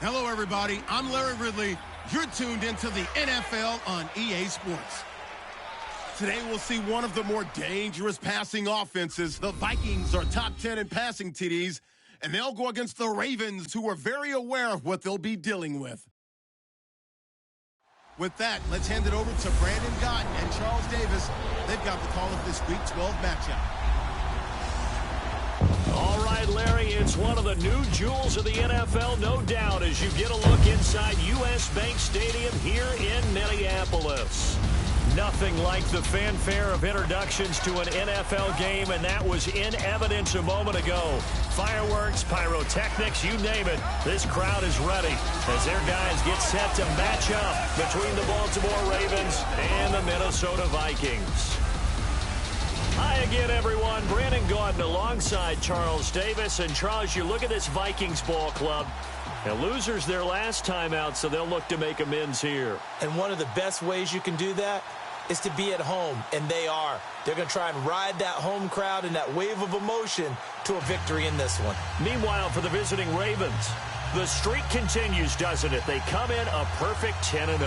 Hello, everybody. I'm Larry Ridley. You're tuned into the NFL on EA Sports. Today, we'll see one of the more dangerous passing offenses. The Vikings are top 10 in passing TDs, and they'll go against the Ravens, who are very aware of what they'll be dealing with. With that, let's hand it over to Brandon Gotton and Charles Davis. They've got the call of this Week 12 matchup. All right, Larry, it's one of the new jewels of the NFL, no doubt, as you get a look inside U.S. Bank Stadium here in Minneapolis. Nothing like the fanfare of introductions to an NFL game, and that was in evidence a moment ago. Fireworks, pyrotechnics, you name it. This crowd is ready as their guys get set to match up between the Baltimore Ravens and the Minnesota Vikings. Hi again, everyone. Brandon Gordon alongside Charles Davis. And, Charles, you look at this Vikings ball club. The losers their last time out, so they'll look to make amends here. And one of the best ways you can do that is to be at home, and they are. They're going to try and ride that home crowd and that wave of emotion to a victory in this one. Meanwhile, for the visiting Ravens, the streak continues, doesn't it? They come in a perfect 10-0.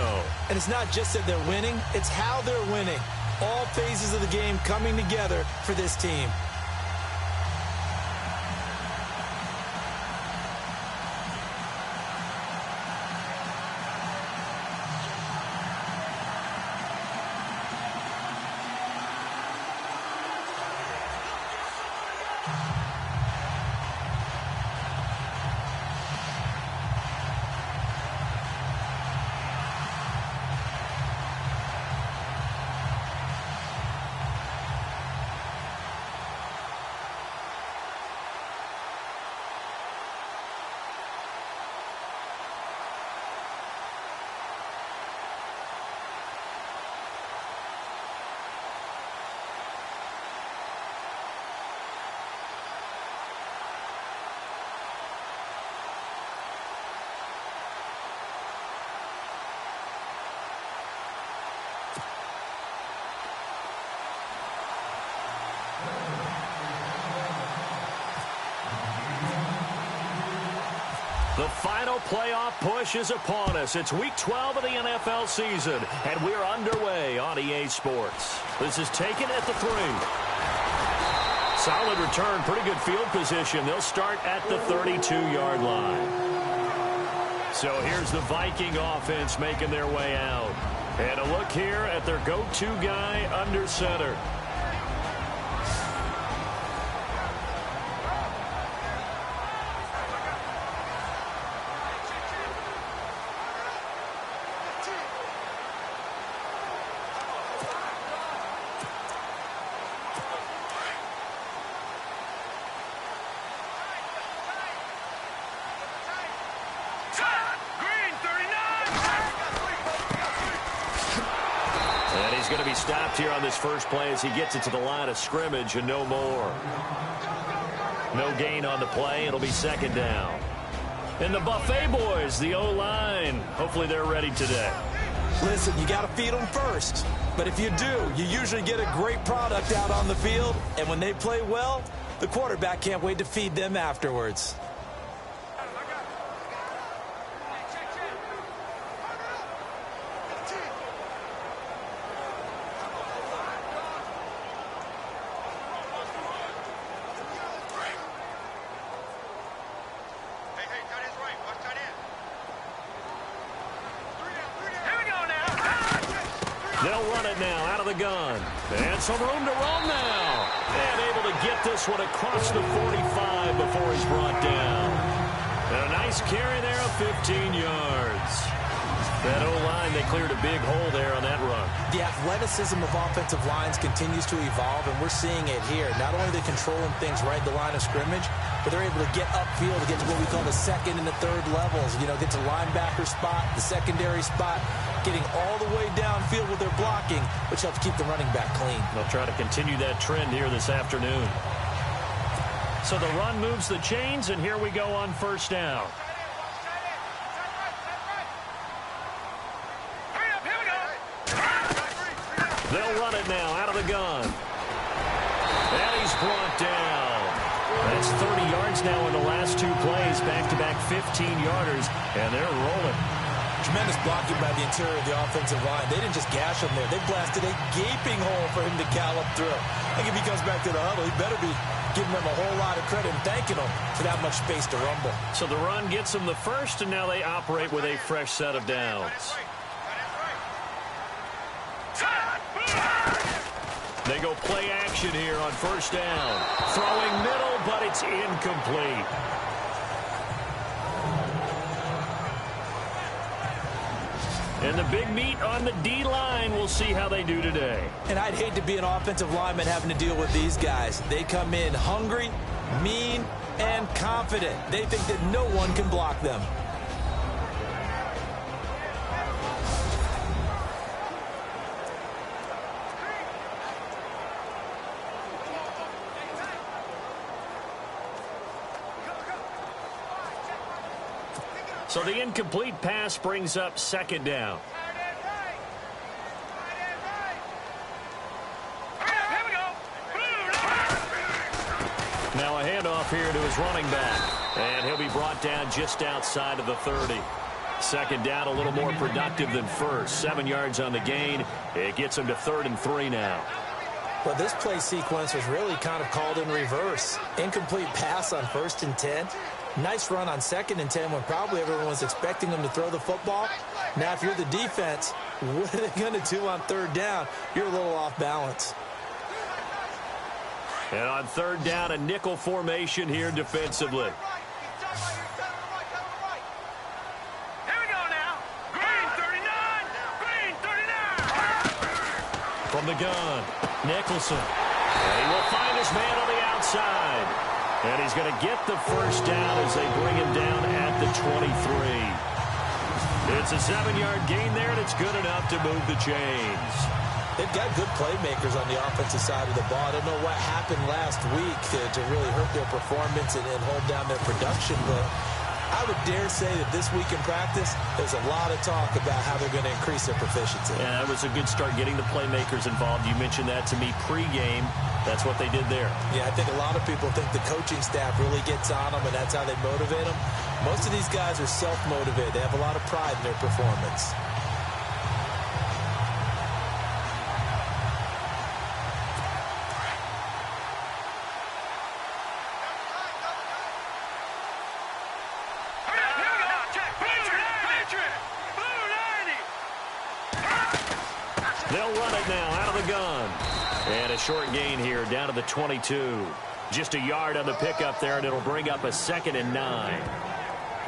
And it's not just that they're winning, it's how they're winning. All phases of the game coming together for this team. The final playoff push is upon us. It's Week 12 of the NFL season, and we're underway on EA Sports. This is taken at the 3. Solid return, pretty good field position. They'll start at the 32-yard line. So here's the Viking offense making their way out. And a look here at their go-to guy under center. He's going to be stopped here on this first play as he gets it to the line of scrimmage and no more. No gain on the play. It'll be second down. And the Buffet boys, the O-line, hopefully they're ready today. Listen, you got to feed them first. But if you do, you usually get a great product out on the field. And when they play well, the quarterback can't wait to feed them afterwards. They'll run it now out of the gun. And some room to roam now. And able to get this one across the 45 before he's brought down. And a nice carry there of 15 yards. That O-line, they cleared a big hole there on that run. The athleticism of offensive lines continues to evolve, and we're seeing it here. Not only are they controlling things right at the line of scrimmage, but they're able to get upfield to get to what we call the second and the third levels. You know, get to linebacker spot, the secondary spot, getting all the way downfield with their blocking, which helps keep the running back clean. They'll try to continue that trend here this afternoon. So the run moves the chains, and here we go on first down. They'll run it now out of the gun. And he's brought down. That's 30 yards now in the last 2 plays, back-to-back 15-yarders, and they're rolling. Tremendous blocking by the interior of the offensive line. They didn't just gash him there. They blasted a gaping hole for him to gallop through. I think if he comes back to the huddle, he better be giving them a whole lot of credit and thanking them for that much space to rumble. So the run gets them the first, and now they operate with a fresh set of downs. They go play action here on first down. Throwing middle, but it's incomplete. And the big meat on the D-line, we'll see how they do today. And I'd hate to be an offensive lineman having to deal with these guys. They come in hungry, mean, and confident. They think that no one can block them. So the incomplete pass brings up second down. Now a handoff here to his running back. And he'll be brought down just outside of the 30. Second down, a little more productive than first. 7 yards on the gain. It gets him to 3rd and 3 now. Well, this play sequence was really kind of called in reverse. Incomplete pass on 1st and 10. Nice run on 2nd and 10 when probably everyone was expecting them to throw the football. Now, if you're the defense, what are they going to do on 3rd down? You're a little off balance. And on 3rd down, a nickel formation here defensively. From the gun, Nicholson. And he will find his man on the outside. And he's going to get the first down as they bring him down at the 23. It's a 7-yard gain there, and it's good enough to move the chains. They've got good playmakers on the offensive side of the ball. I don't know what happened last week to really hurt their performance and hold down their production, but I would dare say that this week in practice, there's a lot of talk about how they're going to increase their proficiency. Yeah, that was a good start getting the playmakers involved. You mentioned that to me pregame. That's what they did there. Yeah, I think a lot of people think the coaching staff really gets on them, and that's how they motivate them. Most of these guys are self-motivated. They have a lot of pride in their performance. They'll run it now out of the gun. And a short gain here down to the 22. Just a yard on the pickup there, and it'll bring up a 2nd and 9.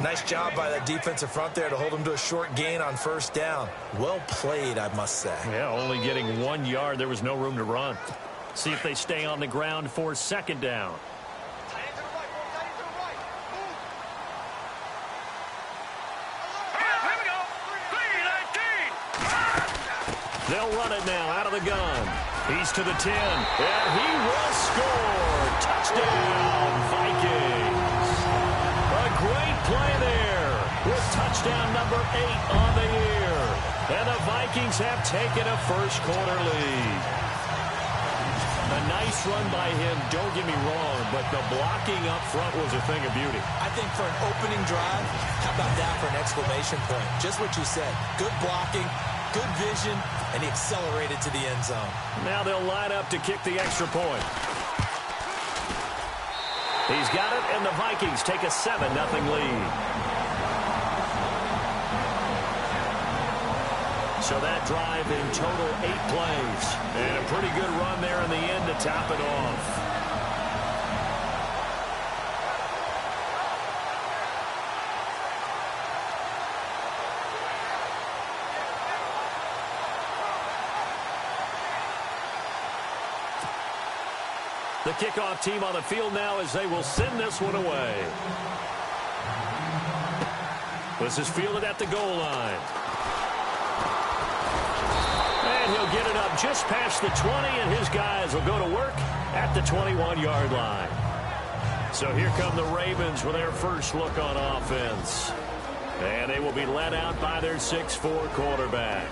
Nice job by that defensive front there to hold them to a short gain on 1st down. Well played, I must say. Yeah, only getting 1 yard. There was no room to run. See if they stay on the ground for 2nd down. They'll run it now out of the gun. He's to the 10, and he will score. Touchdown, Vikings. A great play there with touchdown number 8 on the year. And the Vikings have taken a first-quarter lead. A nice run by him, don't get me wrong, but the blocking up front was a thing of beauty. I think for an opening drive, how about that for an exclamation point? Just what you said. Good blocking, good vision, and he accelerated to the end zone. Now they'll line up to kick the extra point. He's got it, and the Vikings take a 7-0 lead. So that drive in total 8 plays. And a pretty good run there in the end to top it off. The kickoff team on the field now as they will send this one away. This is fielded at the goal line. And he'll get it up just past the 20, and his guys will go to work at the 21-yard line. So here come the Ravens with their first look on offense. And they will be led out by their 6'4" quarterback.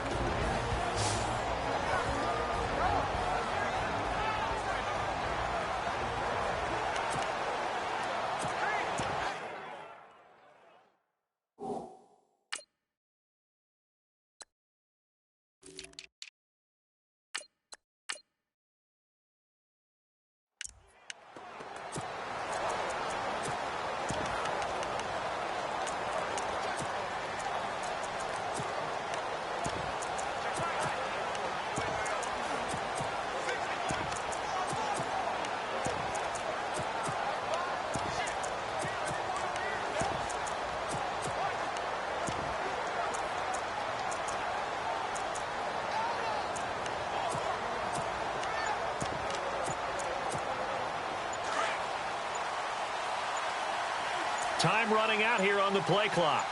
Time running out here on the play clock.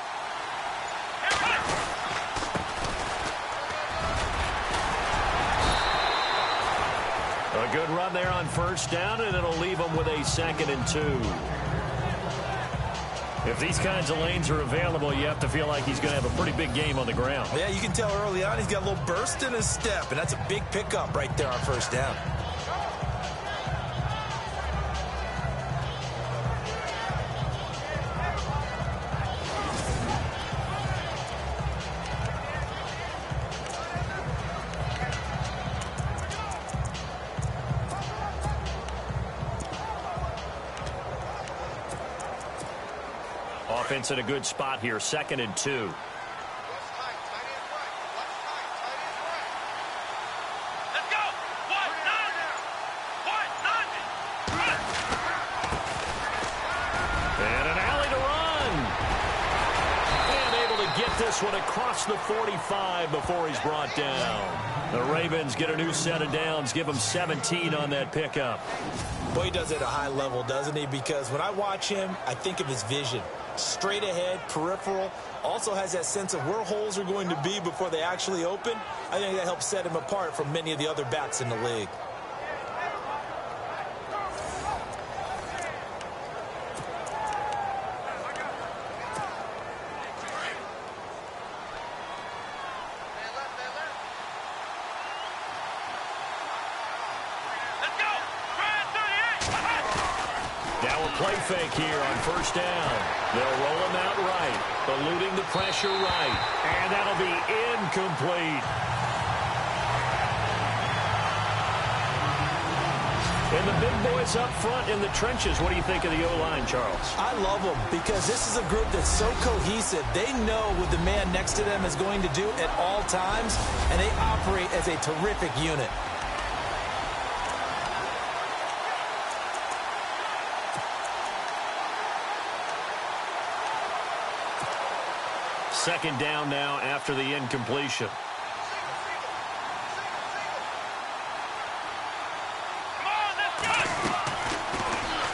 A good run there on first down, and it'll leave them with a 2nd and 2. If these kinds of lanes are available, you have to feel like he's going to have a pretty big game on the ground. Yeah, you can tell early on he's got a little burst in his step, and that's a big pickup right there on first down. Offense in a good spot here, 2nd and 2. Let's go! And an alley to run. And able to get this one across the 45 before he's brought down. The Ravens get a new set of downs, give him 17 on that pickup. Boy, he does it at a high level, doesn't he? Because when I watch him, I think of his vision. Straight ahead, peripheral, also has that sense of where holes are going to be before they actually open. I think that helps set him apart from many of the other backs in the league. Play fake here on first down. They'll roll him out right, eluding the pressure right, and that'll be incomplete. And the big boys up front in the trenches. What do you think of the O-line, Charles? I love them because this is a group that's so cohesive. They know what the man next to them is going to do at all times, and they operate as a terrific unit. Second down now after the incompletion.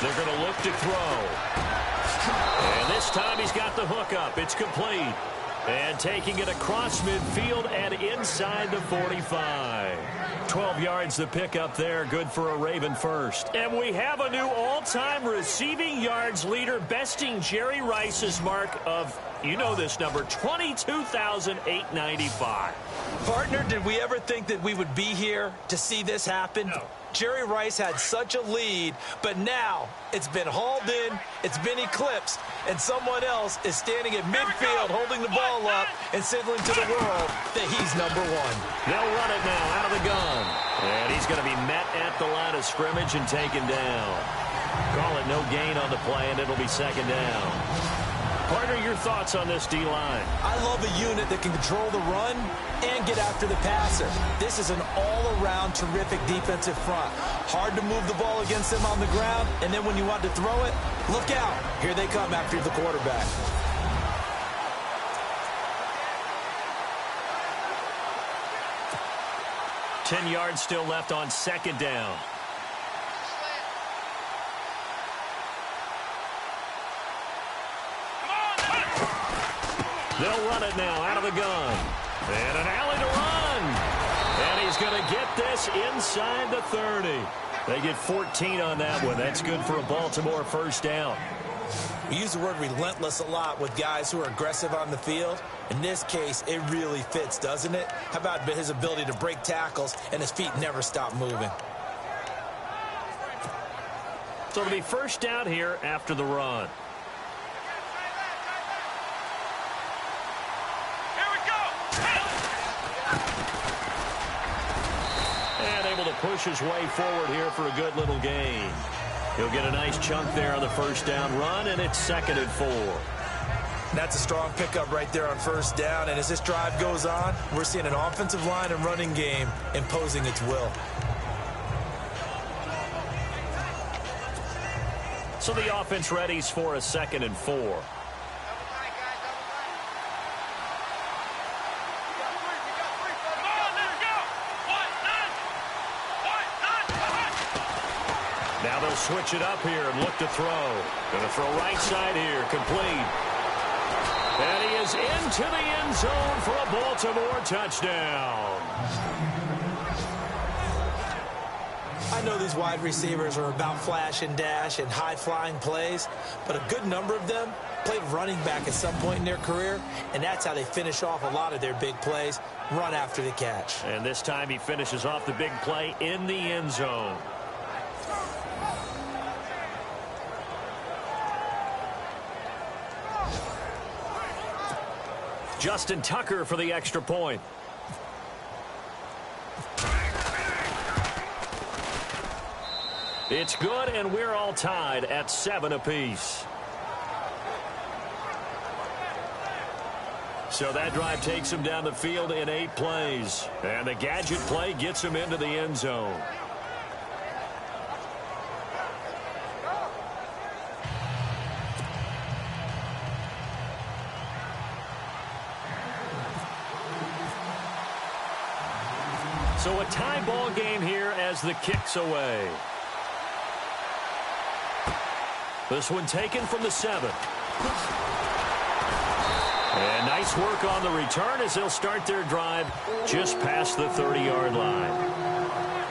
They're going to look to throw. And this time he's got the hook up. It's complete. And taking it across midfield and inside the 45. 12 yards the pickup there. Good for a Raven first. And we have a new all-time receiving yards leader, besting Jerry Rice's mark of, you know this number, 22,895. Partner, did we ever think that we would be here to see this happen? No. Jerry Rice had such a lead, but now it's been hauled in, it's been eclipsed, and someone else is standing at midfield holding the ball up and signaling to the world that he's number one. They'll run it now out of the gun. And he's going to be met at the line of scrimmage and taken down. Call it no gain on the play, and it'll be second down. Partner, your thoughts on this D-line? I love a unit that can control the run and get after the passer. This is an all-around terrific defensive front. Hard to move the ball against them on the ground, and then when you want to throw it, look out. Here they come after the quarterback. Ten yards still left on second down. They'll run it now out of the gun. And an alley to run. And he's going to get this inside the 30. They get 14 on that one. That's good for a Baltimore first down. We use the word relentless a lot with guys who are aggressive on the field. In this case, it really fits, doesn't it? How about his ability to break tackles and his feet never stop moving? So it'll be first down here after the run. To push his way forward here for a good little gain. He'll get a nice chunk there on the first down run, and it's 2nd and 4. That's a strong pickup right there on first down, and as this drive goes on, we're seeing an offensive line and running game imposing its will. So the offense readies for a 2nd and 4. Now they'll switch it up here and look to throw. Going to throw right side here, complete. And he is into the end zone for a Baltimore touchdown. I know these wide receivers are about flash and dash and high-flying plays, but a good number of them played running back at some point in their career, and that's how they finish off a lot of their big plays, run after the catch. And this time he finishes off the big play in the end zone. Justin Tucker for the extra point. It's good, and we're all tied at 7 apiece. So that drive takes him down the field in 8 plays. And the gadget play gets him into the end zone. So a tie ball game here as the kick's away. This one taken from the 7. And nice work on the return as they'll start their drive just past the 30-yard line.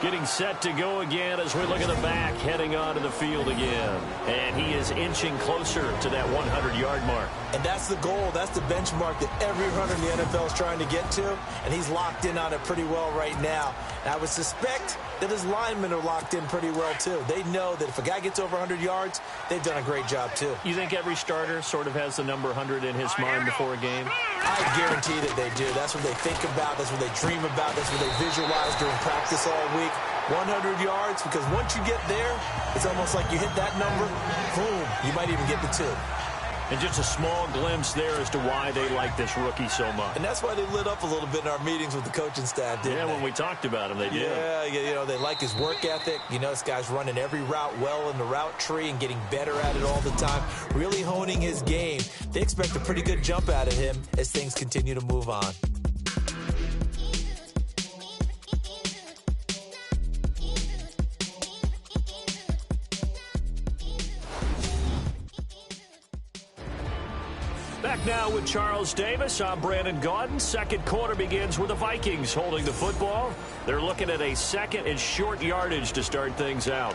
Getting set to go again as we look at the back, heading onto the field again. And he is inching closer to that 100-yard mark. And that's the goal. That's the benchmark that every runner in the NFL is trying to get to. And he's locked in on it pretty well right now. And I would suspect that his linemen are locked in pretty well, too. They know that if a guy gets over 100 yards, they've done a great job, too. You think every starter sort of has the number 100 in his mind before a game? I guarantee that they do. That's what they think about. That's what they dream about. That's what they visualize during practice all week. 100 yards, because once you get there, it's almost like you hit that number, boom, you might even get the 2. And just a small glimpse there as to why they like this rookie so much. And that's why they lit up a little bit in our meetings with the coaching staff, didn't they? When we talked about him, they did. Yeah, you know, they like his work ethic. You know, this guy's running every route well in the route tree and getting better at it all the time, really honing his game. They expect a pretty good jump out of him as things continue to move on. Back now with Charles Davis. I'm Brandon Gaudin. Second quarter begins with the Vikings holding the football. They're looking at a second and short yardage to start things out.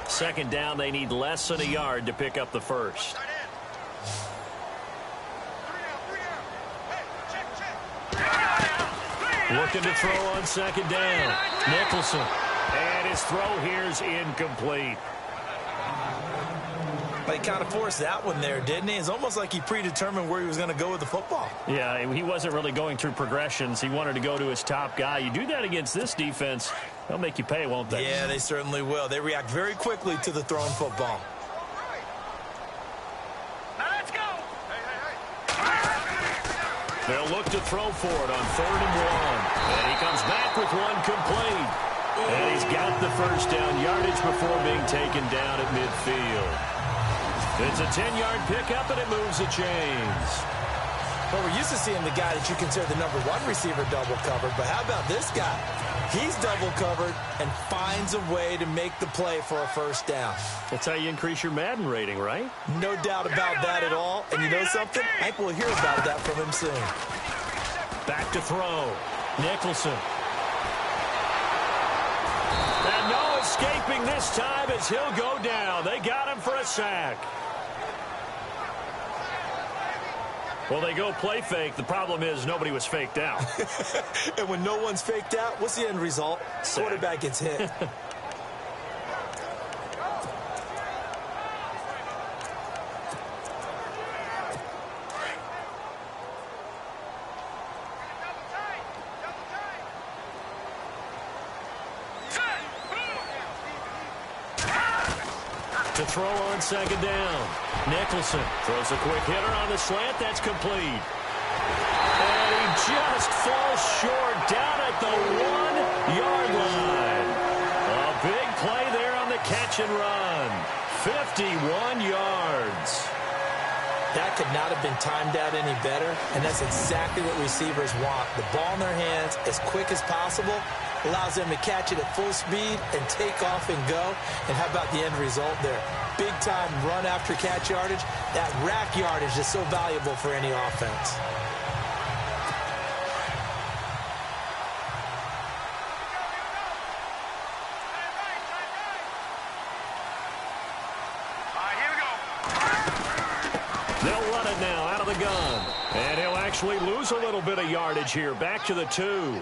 Second down, they need less than a yard to pick up the first. Looking to throw on second down. Nicholson. And his throw here's incomplete. But he kind of forced that one there, didn't he? It's almost like he predetermined where he was going to go with the football. Yeah, he wasn't really going through progressions. He wanted to go to his top guy. You do that against this defense, they'll make you pay, won't they? Yeah, they certainly will. They react very quickly to the thrown football. Now let's go. They'll look to throw for it on 3rd and 1. And he comes back with one complete. And he's got the first down yardage before being taken down at midfield. It's a 10-yard pickup, and it moves the chains. Well, we're used to seeing the guy that you consider the number 1 receiver double covered, but how about this guy? He's double covered and finds a way to make the play for a first down. That's how you increase your Madden rating, right? No doubt about that at all. And you know something? I think we'll hear about that from him soon. Back to throw. Nicholson. And no escaping this time as he'll go down. They got him for a sack. Well, they go play fake. The problem is nobody was faked out. And when no one's faked out, what's the end result? Sack. Quarterback gets hit. To throw on second down. Nicholson throws a quick hitter on the slant. That's complete. And he just falls short down at the 1-yard line. A big play there on the catch and run. 51 yards. That could not have been timed out any better, and that's exactly what receivers want. The ball in their hands as quick as possible allows them to catch it at full speed and take off and go. And how about the end result there? Big-time run after catch yardage. That rack yardage is so valuable for any offense. They'll run it now out of the gun. And he'll actually lose a little bit of yardage here. Back to the 2.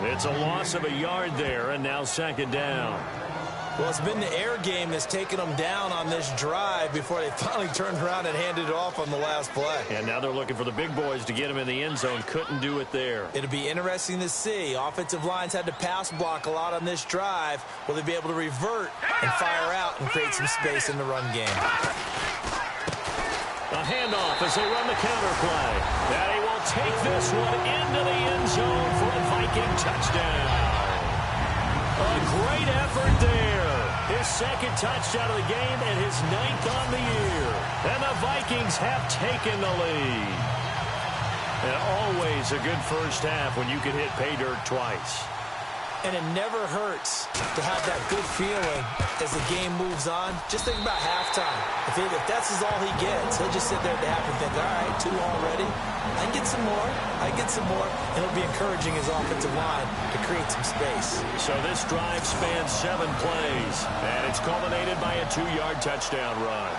It's a loss of a yard there, and now second down. Well, it's been the air game that's taken them down on this drive before they finally turned around and handed it off on the last play. And now they're looking for the big boys to get him in the end zone. Couldn't do it there. It'll be interesting to see. Offensive lines had to pass block a lot on this drive. Will they be able to revert and fire out and create some space in the run game? A handoff as they run the counter play. And he will take this one into the end zone for a Viking touchdown. A great effort there. His second touchdown of the game and his 9th on the year. And the Vikings have taken the lead. And always a good first half when you can hit pay dirt twice. And it never hurts to have that good feeling as the game moves on. Just think about halftime. If that's all he gets, he'll just sit there at the half and think, all right, 2 already. I can get some more. I can get some more. And it'll be encouraging his offensive line to create some space. So this drive spans 7 plays. And it's culminated by a 2-yard touchdown run.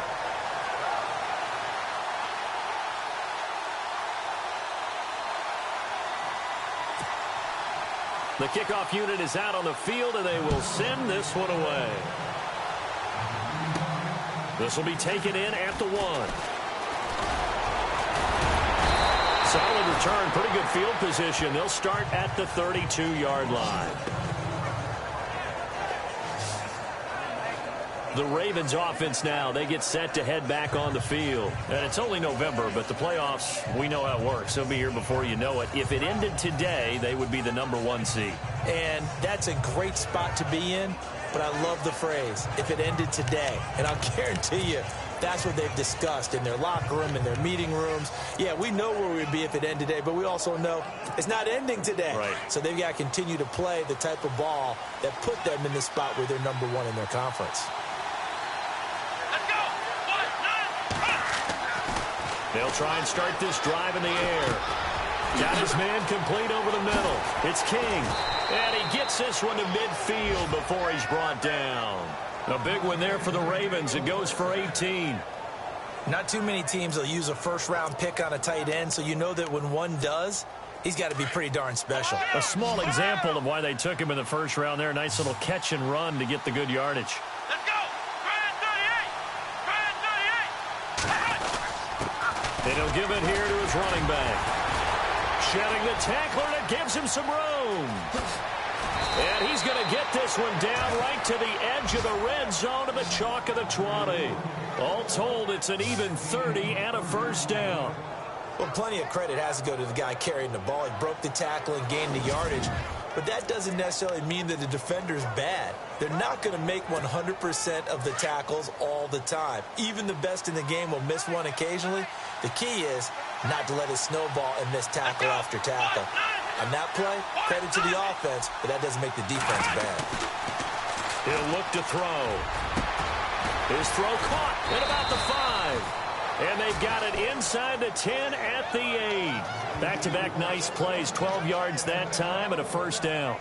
The kickoff unit is out on the field, and they will send this one away. This will be taken in at the 1. Solid return, pretty good field position. They'll start at the 32-yard line. The Ravens offense now, they get set to head back on the field. And it's only November, but the playoffs, we know how it works. They'll be here before you know it. If it ended today, they would be the number 1 seed. And that's a great spot to be in, but I love the phrase, if it ended today. And I'll guarantee you, that's what they've discussed in their locker room, in their meeting rooms. Yeah, we know where we'd be if it ended today, but we also know it's not ending today. Right. So they've got to continue to play the type of ball that put them in the spot where they're number 1 in their conference. They'll try and start this drive in the air. Got his man complete over the middle. It's King. And he gets this one to midfield before he's brought down. A big one there for the Ravens. It goes for 18. Not too many teams will use a first-round pick on a tight end, so you know that when one does, he's got to be pretty darn special. A small example of why they took him in the first round there. Nice little catch and run to get the good yardage. Let's go! And he'll give it here to his running back. Shedding the tackler that gives him some room. And he's going to get this one down right to the edge of the red zone of the chalk of the 20. All told, it's an even 30 and a first down. Well, plenty of credit has to go to the guy carrying the ball. He broke the tackle and gained the yardage. But that doesn't necessarily mean that the defender's bad. They're not going to make 100% of the tackles all the time. Even the best in the game will miss one occasionally. The key is not to let it snowball and miss tackle after tackle. On that play, credit to the offense, but that doesn't make the defense bad. He'll look to throw. His throw caught at about the 5. And they've got it inside the 10 at the 8. Back-to-back nice plays, 12 yards that time and a first down.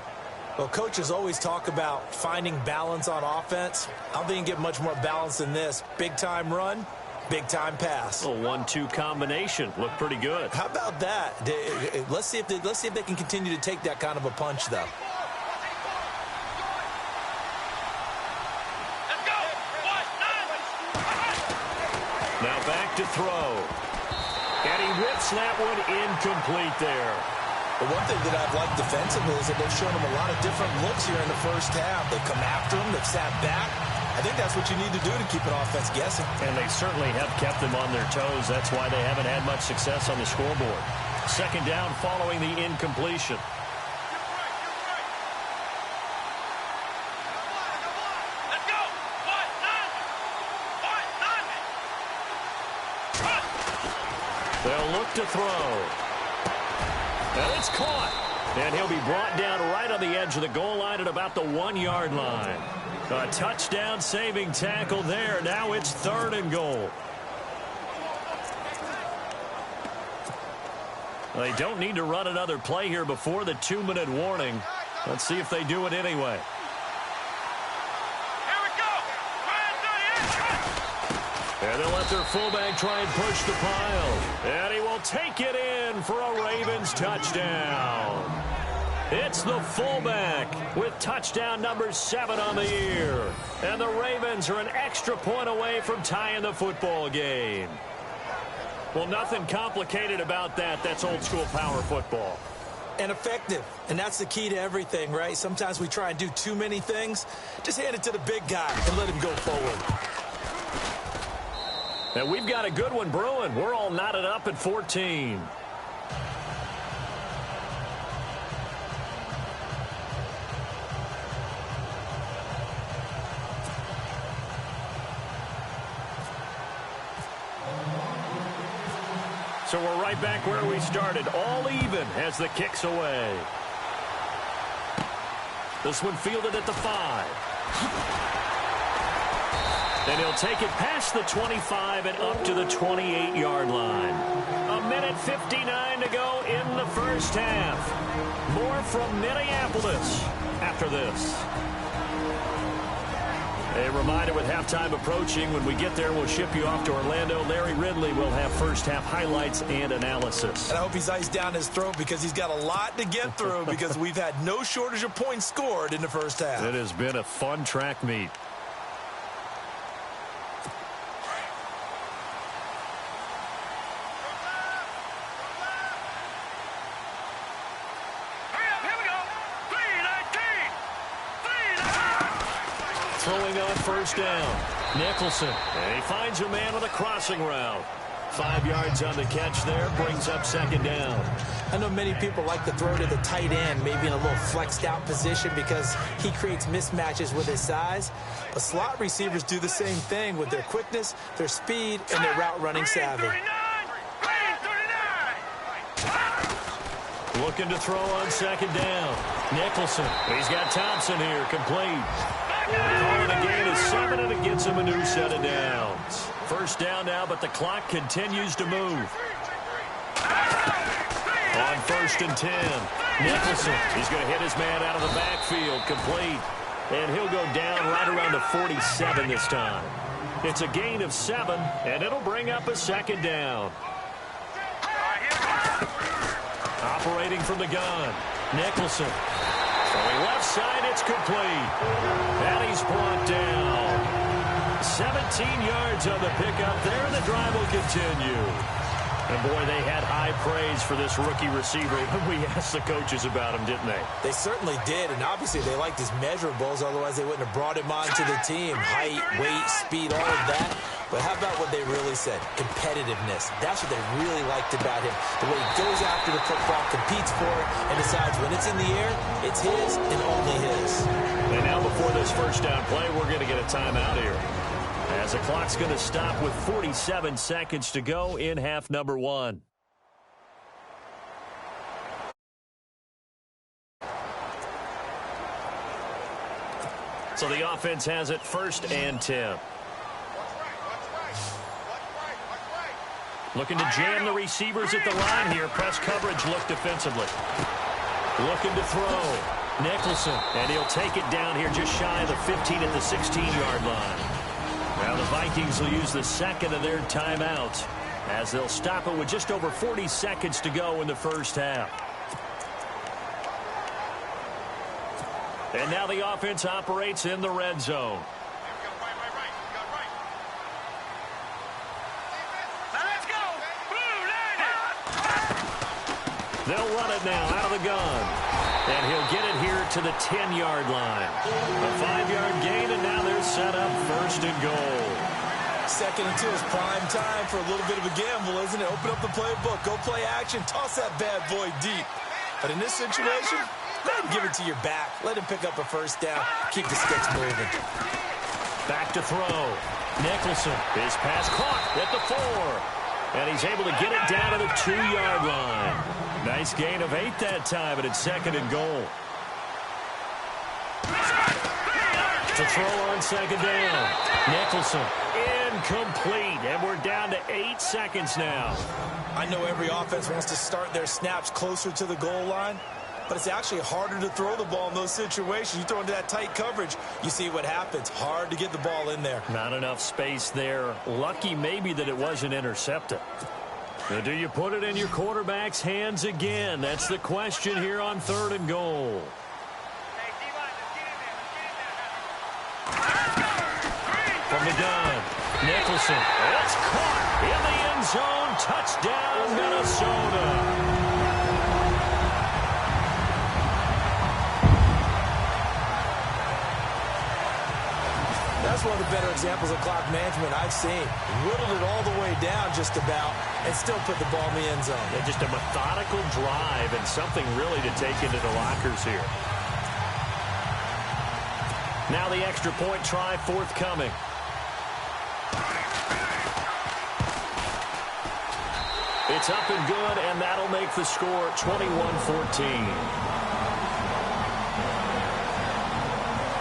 Well, coaches always talk about finding balance on offense. I don't think you can get much more balance than this. Big-time run, big-time pass. A 1-2 combination. Looked pretty good. How about that? Let's see if they can continue to take that kind of a punch, though. Now back to throw. And he whips that one incomplete there. The one thing that I've liked defensively is that they've shown him a lot of different looks here in the first half. They've come after him. They've sat back. I think that's what you need to do to keep an offense guessing. And they certainly have kept them on their toes. That's why they haven't had much success on the scoreboard. Second down following the incompletion. They'll look to throw. And it's caught. And he'll be brought down right on the edge of the goal line at about the 1-yard line. A touchdown-saving tackle there. Now it's 3rd and goal. They don't need to run another play here before the 2-minute warning. Let's see if they do it anyway. And they'll let their fullback try and push the pile. And he will take it in for a Ravens touchdown. It's the fullback with touchdown number 7 on the year. And the Ravens are an extra point away from tying the football game. Well, nothing complicated about that. That's old-school power football. And effective. And that's the key to everything, right? Sometimes we try and do too many things. Just hand it to the big guy and let him go forward. And we've got a good one brewing. We're all knotted up at 14. So we're right back where we started. All even as the kick's away. This one fielded at the 5. And he'll take it past the 25 and up to the 28-yard line. 1:59 to go in the first half. More from Minneapolis after this. A reminder, with halftime approaching, when we get there, we'll ship you off to Orlando. Larry Ridley will have first-half highlights and analysis. And I hope he's iced down his throat because he's got a lot to get through because we've had no shortage of points scored in the first half. It has been a fun track meet. Throwing on first down. Nicholson. And he finds a man on the crossing route. 5 yards on the catch there. Brings up 2nd down. I know many people like to throw to the tight end, maybe in a little flexed out position because he creates mismatches with his size. But slot receivers do the same thing with their quickness, their speed, and their route running savvy. Looking to throw on 2nd down. Nicholson. He's got Thompson here, complete. Calling a gain of 7, and it gets him a new set of downs. First down now, but the clock continues to move. On 1st and 10. Nicholson. He's going to hit his man out of the backfield, complete. And he'll go down right around the 47 this time. It's a gain of 7, and it'll bring up a 2nd down. Operating from the gun. Nicholson. Throwing left side, it's complete. And he's brought down. 17 yards on the pickup there, and the drive will continue. And, boy, they had high praise for this rookie receiver when we asked the coaches about him, didn't they? They certainly did, and obviously they liked his measurables, otherwise they wouldn't have brought him onto the team. Height, weight, speed, all of that. But how about what they really said? Competitiveness. That's what they really liked about him. The way he goes after the football, competes for it, and decides when it's in the air, it's his and only his. And now before this first down play, we're going to get a timeout here, as the clock's going to stop with 47 seconds to go in half number 1. So the offense has it 1st and 10. Looking to jam the receivers at the line here. Press coverage look defensively. Looking to throw. Nicholson. And he'll take it down here just shy of the 15 at the 16-yard line. Now the Vikings will use the 2nd of their timeouts, as they'll stop it with just over 40 seconds to go in the first half. And now the offense operates in the red zone. They'll run it now out of the gun. And he'll get it here to the 10-yard line. A 5-yard gain, and now they're set up 1st and goal. 2nd and 2 is prime time for a little bit of a gamble, isn't it? Open up the playbook, go play action, toss that bad boy deep. But in this situation, go ahead and give it to your back. Let him pick up a first down. Keep the sticks moving. Back to throw. Nicholson. His pass caught at the 4. And he's able to get it down to the 2-yard line. Nice gain of 8 that time, and it's 2nd and goal. To throw on 2nd down. Nicholson, incomplete, and we're down to 8 seconds now. I know every offense wants to start their snaps closer to the goal line, but it's actually harder to throw the ball in those situations. You throw into that tight coverage, you see what happens. Hard to get the ball in there. Not enough space there. Lucky maybe that it wasn't intercepted. Now, do you put it in your quarterback's hands again? That's the question here on 3rd and goal. From the gun, Nicholson. It's caught in the end zone. Touchdown, Minnesota. That's one of the better examples of clock management I've seen. Whittled it all the way down just about and still put the ball in the end zone. Yeah, just a methodical drive and something really to take into the lockers here. Now the extra point try forthcoming. It's up and good, and that'll make the score 21-14.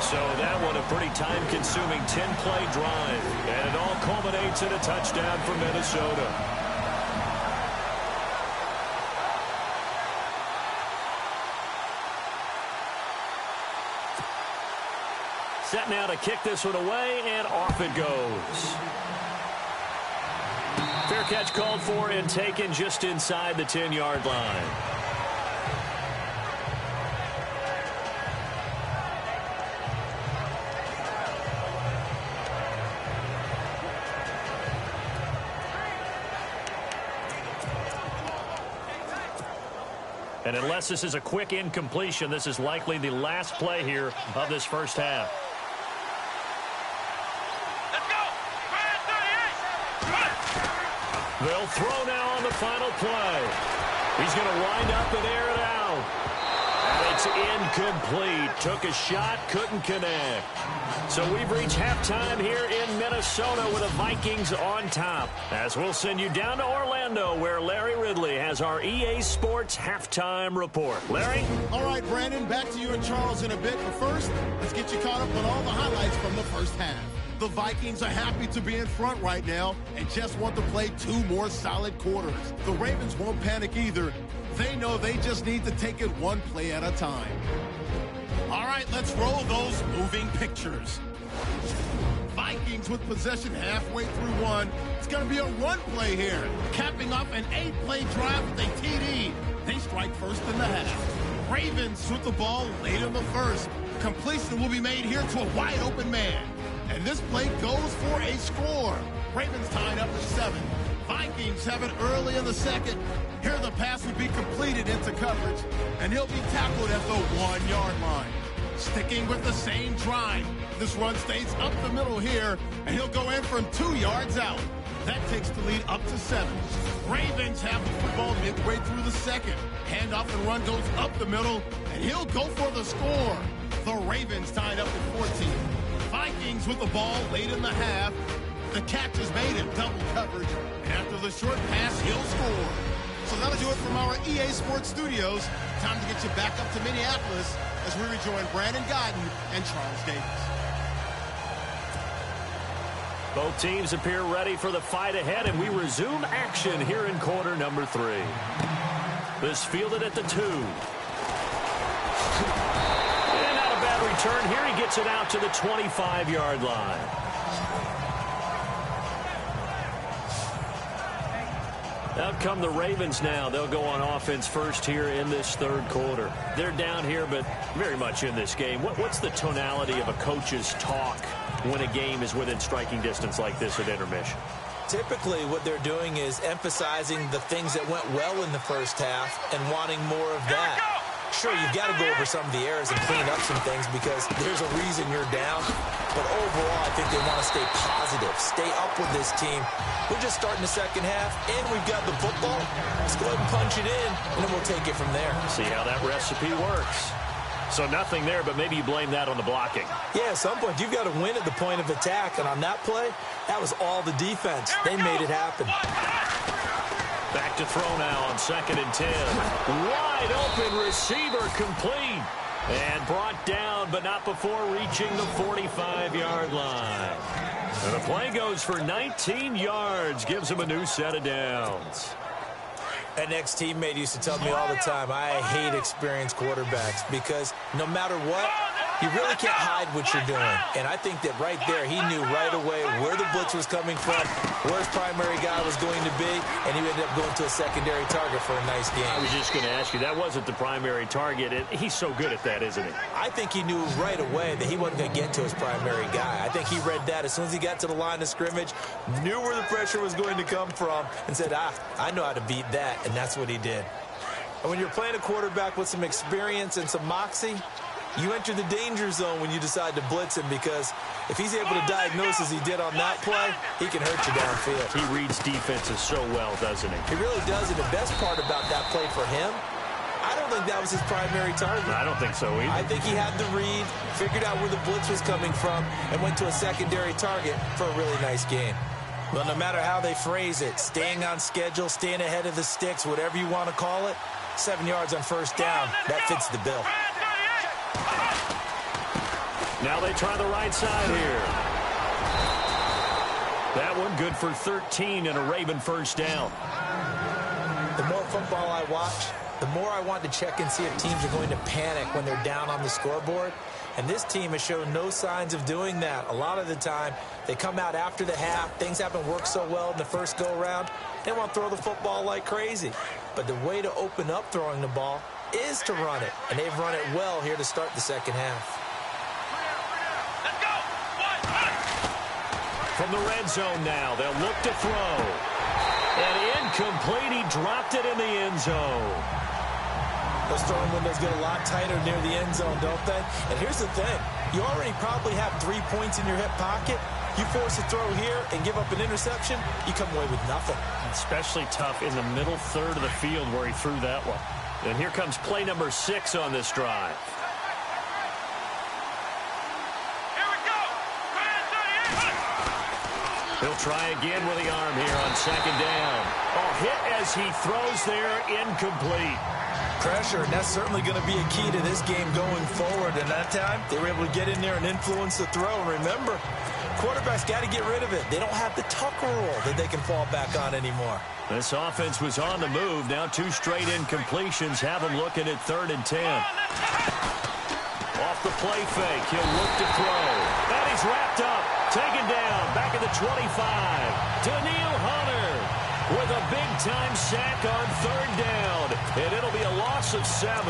So that one a pretty time-consuming 10-play drive, and it all culminates in a touchdown for Minnesota. Set now to kick this one away, and off it goes. Fair catch called for and taken just inside the 10-yard line. And unless this is a quick incompletion, this is likely the last play here of this first half. They'll throw now on the final play. He's going to wind up and air it out. And it's incomplete. Took a shot, couldn't connect. So we've reached halftime here in Minnesota with the Vikings on top. As we'll send you down to Orlando, where Larry Ridley has our EA Sports halftime report. Larry? All right, Brandon, back to you and Charles in a bit. But first, let's get you caught up on all the highlights from the first half. The Vikings are happy to be in front right now and just want to play 2 more solid quarters. The Ravens won't panic either. They know they just need to take it 1 play at a time. All right, let's roll those moving pictures. Vikings with possession halfway through 1. It's going to be a run play here, capping off an 8-play drive with a TD. They strike first in the half. Ravens with the ball late in the first. Completion will be made here to a wide-open man. And this play goes for a score. Ravens tied up at 7. Vikings have it early in the second. Here the pass will be completed into coverage, and he'll be tackled at the 1-yard line. Sticking with the same drive, this run stays up the middle here, and he'll go in from 2 yards out. That takes the lead up to 7. Ravens have the football midway through the second. Handoff and run goes up the middle, and he'll go for the score. The Ravens tied up at 14. Vikings with the ball late in the half. The catch is made in double coverage, and after the short pass, he'll score. So that'll do it from our EA Sports Studios. Time to get you back up to Minneapolis as we rejoin Brandon Godden and Charles Davis. Both teams appear ready for the fight ahead, and we resume action here in quarter number 3. This fielded at the 2. And not a bad return here. He gets it out to the 25-yard line. Out come the Ravens now. They'll go on offense first here in this third quarter. They're down here, but very much in this game. What's the tonality of a coach's talk when a game is within striking distance like this at intermission? Typically, what they're doing is emphasizing the things that went well in the first half and wanting more of that. Sure, you've got to go over some of the errors and clean up some things because there's a reason you're down. But overall, I think they want to stay positive, stay up with this team. We're just starting the second half, and we've got the football. Let's go ahead and punch it in, and then we'll take it from there. See how that recipe works. So nothing there, but maybe you blame that on the blocking. Yeah, at some point, you've got to win at the point of attack. And on that play, that was all the defense. They made it happen. Back to throw now on 2nd and 10. Wide open receiver complete. And brought down, but not before reaching the 45-yard line. And the play goes for 19 yards. Gives him a new set of downs. An ex-teammate used to tell me all the time, I hate experienced quarterbacks because no matter what, you really can't hide what you're doing. And I think that right there, he knew right away where the blitz was coming from, where his primary guy was going to be, and he ended up going to a secondary target for a nice game. I was just going to ask you, that wasn't the primary target. He's so good at that, isn't he? I think he knew right away that he wasn't going to get to his primary guy. I think he read that as soon as he got to the line of scrimmage, knew where the pressure was going to come from, and said, I know how to beat that, and that's what he did. And when you're playing a quarterback with some experience and some moxie, you enter the danger zone when you decide to blitz him, because if he's able to diagnose as he did on that play, he can hurt you downfield. He reads defenses so well, doesn't he? He really does, and the best part about that play for him, I don't think that was his primary target. I don't think so either. I think he had the read, figured out where the blitz was coming from, and went to a secondary target for a really nice game. But no matter how they phrase it, staying on schedule, staying ahead of the sticks, whatever you want to call it, 7 yards on first down, that fits the bill. Now they try the right side here. That one good for 13 and a Raven first down. The more football I watch, the more I want to check and see if teams are going to panic when they're down on the scoreboard. And this team has shown no signs of doing that. A lot of the time, they come out after the half. Things haven't worked so well in the first go-around. They want to throw the football like crazy. But the way to open up throwing the ball is to run it. And they've run it well here to start the second half. From the red zone now, they'll look to throw. And incomplete, he dropped it in the end zone. Those throwing windows get a lot tighter near the end zone, don't they? And here's the thing. You already probably have 3 points in your hip pocket. You force a throw here and give up an interception, you come away with nothing. Especially tough in the middle third of the field where he threw that one. And here comes play number 6 on this drive. He'll try again with the arm here on second down. Oh, hit as he throws there, incomplete. Pressure, and that's certainly going to be a key to this game going forward. And that time, they were able to get in there and influence the throw. Remember, quarterbacks got to get rid of it. They don't have the tuck rule that they can fall back on anymore. This offense was on the move. Now 2 straight incompletions have them looking at 3rd and 10. Off the play fake, he'll look to throw. And he's wrapped up, taken down, back at the 25. Daniil Hunter with a big-time sack on 3rd down. And it'll be a loss of 7.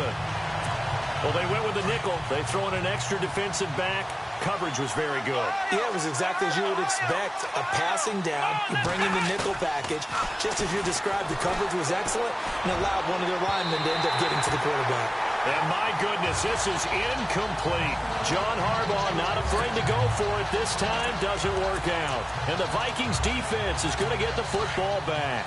Well, they went with the nickel. They throw in an extra defensive back. Coverage was very good. Yeah, it was exactly as you would expect. A passing down, you bring in the nickel package. Just as you described, the coverage was excellent and allowed one of their linemen to end up getting to the quarterback. And my goodness, this is incomplete. John Harbaugh not afraid to go for it this time. Doesn't work out. And the Vikings defense is going to get the football back.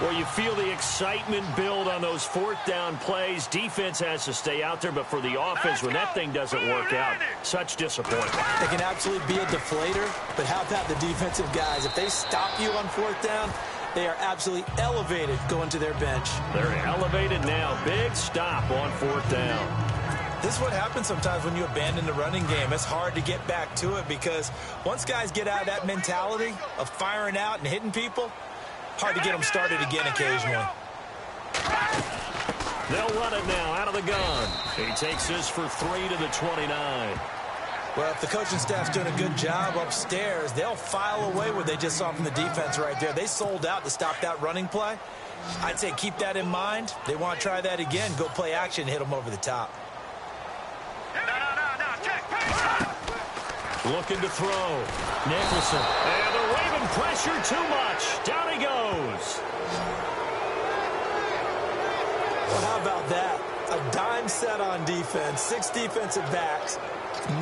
Well, you feel the excitement build on those 4th down plays. Defense has to stay out there, but for the offense, when that thing doesn't work out, such disappointment. It can absolutely be a deflator, but how about the defensive guys? If they stop you on 4th down, they are absolutely elevated going to their bench. They're elevated now. Big stop on 4th down. This is what happens sometimes when you abandon the running game. It's hard to get back to it because once guys get out of that mentality of firing out and hitting people, hard to get them started again occasionally. They'll run it now out of the gun. He takes this for 3 to the 29. Well, if the coaching staff's doing a good job upstairs, they'll file away what they just saw from the defense right there. They sold out to stop that running play. I'd say keep that in mind. They want to try that again. Go play action, hit them over the top. Looking to throw. Nicholson. And the Raven pressure too much. Down he goes. Well, how about that? A dime set on defense. 6 defensive backs.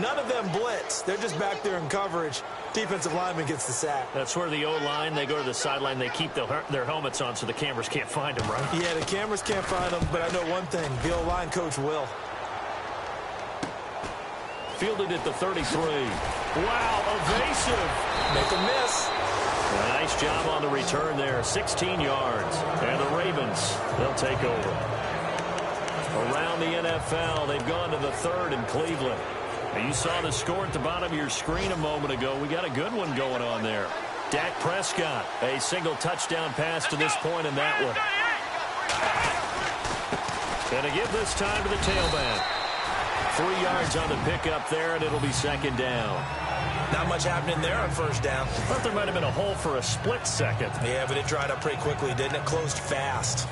None of them blitz. They're just back there in coverage. Defensive lineman gets the sack. That's where the O-line, they go to the sideline, they keep their helmets on so the cameras can't find them, right? Yeah, the cameras can't find them, but I know one thing. The O-line coach will. Fielded at the 33. Wow, evasive. Make a miss. Nice job on the return there. 16 yards. And the Ravens, they'll take over. Around the NFL, they've gone to the 3rd in Cleveland. And you saw the score at the bottom of your screen a moment ago. We got a good one going on there. Dak Prescott, a single touchdown pass to this point in that one. And to give this time to the tailback. 3 yards on the pickup there, and it'll be 2nd down. Not much happening there on 1st down. Thought there might have been a hole for a split second. Yeah, but it dried up pretty quickly, didn't it? Closed fast.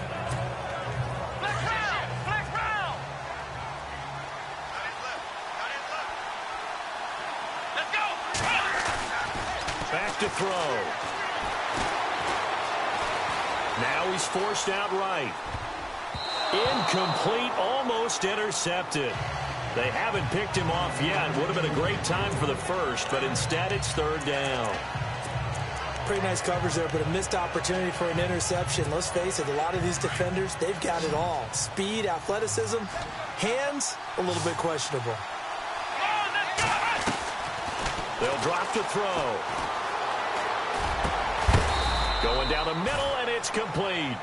Back to throw. Now he's forced out right. Incomplete, almost intercepted. They haven't picked him off yet. Would have been a great time for the first, but instead it's 3rd down. Pretty nice coverage there, but a missed opportunity for an interception. Let's face it, a lot of these defenders, they've got it all. Speed, athleticism, hands, a little bit questionable. They'll drop to throw. Going down the middle, and it's complete.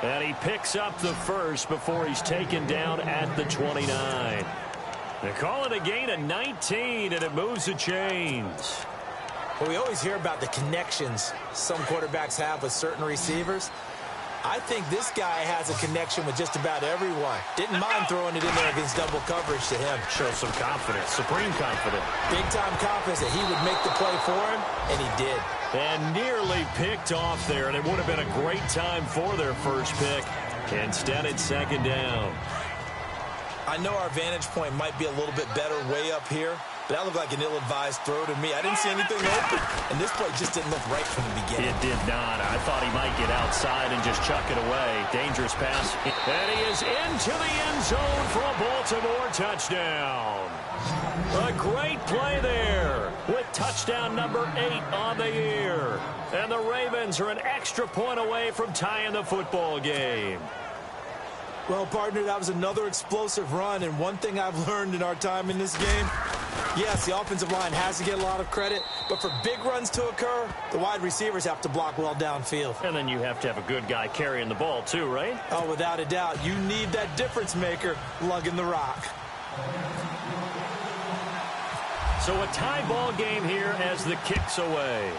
And he picks up the first before he's taken down at the 29. They call it a gain of 19, and it moves the chains. Well, we always hear about the connections some quarterbacks have with certain receivers. I think this guy has a connection with just about everyone. Didn't mind throwing it in there against double coverage to him. Shows some confidence, supreme confidence. Big-time confidence that he would make the play for him, and he did. And nearly picked off there, and it would have been a great time for their first pick. Instead, it's 2nd down. I know our vantage point might be a little bit better way up here, but that looked like an ill-advised throw to me. I didn't see anything open, and this play just didn't look right from the beginning. It did not. I thought he might get outside and just chuck it away. Dangerous pass. And he is into the end zone for a Baltimore touchdown. A great play there with touchdown number 8 on the year. And the Ravens are an extra point away from tying the football game. Well, partner, that was another explosive run, and one thing I've learned in our time in this game, yes, the offensive line has to get a lot of credit, but for big runs to occur, the wide receivers have to block well downfield. And then you have to have a good guy carrying the ball too, right? Oh, without a doubt. You need that difference maker lugging the rock. So a tie ball game here as the kick's away.